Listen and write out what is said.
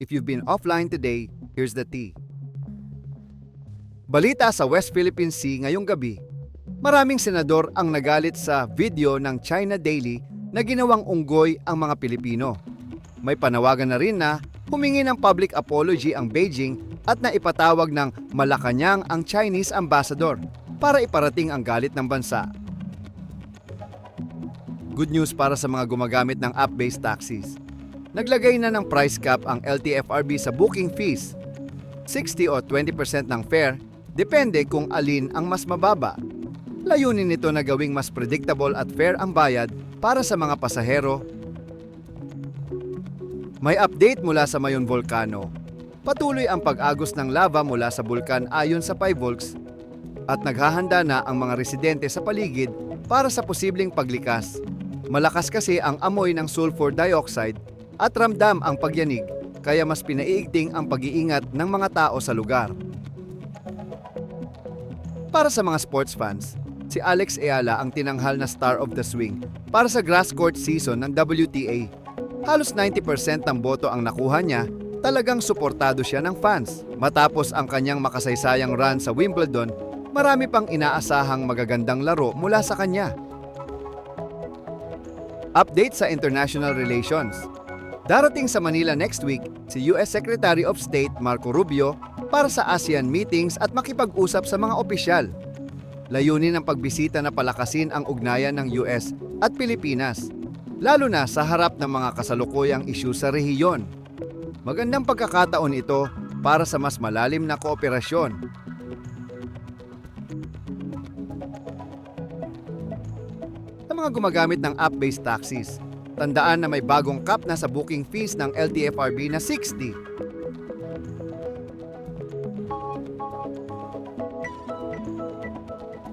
If you've been offline today, here's the tea. Balita sa West Philippine Sea ngayong gabi. Maraming senador ang nagalit sa video ng China Daily na ginawang unggoy ang mga Pilipino. May panawagan na rin na humingi ng public apology ang Beijing at naipatawag ng Malacanang ang Chinese ambassador para iparating ang galit ng bansa. Good news para sa mga gumagamit ng app-based taxis. Naglagay na ng price cap ang LTFRB sa booking fees. 60 o 20% ng fare, depende kung alin ang mas mababa. Layunin nito na gawing mas predictable at fair ang bayad para sa mga pasahero. May update mula sa Mayon Volcano. Patuloy ang pag-agos ng lava mula sa bulkan ayon sa PIVOLCS at naghahanda na ang mga residente sa paligid para sa posibleng paglikas. Malakas kasi ang amoy ng sulfur dioxide at ramdam ang pagyanig, kaya mas pinaiigting ang pag-iingat ng mga tao sa lugar. Para sa mga sports fans, si Alex Eala ang tinanghal na star of the swing para sa grass court season ng WTA. Halos 90% ng boto ang nakuha niya, talagang suportado siya ng fans. Matapos ang kanyang makasaysayang run sa Wimbledon, marami pang inaasahang magagandang laro mula sa kanya. Update sa international relations. Darating sa Manila next week si US Secretary of State Marco Rubio para sa ASEAN meetings at makipag-usap sa mga opisyal. Layunin ng pagbisita na palakasin ang ugnayan ng US at Pilipinas, lalo na sa harap ng mga kasalukuyang isyu sa rehiyon. Magandang pagkakataon ito para sa mas malalim na kooperasyon. Sa mga gumagamit ng app-based taxis, tandaan na may bagong cap na sa booking fees ng LTFRB na 60.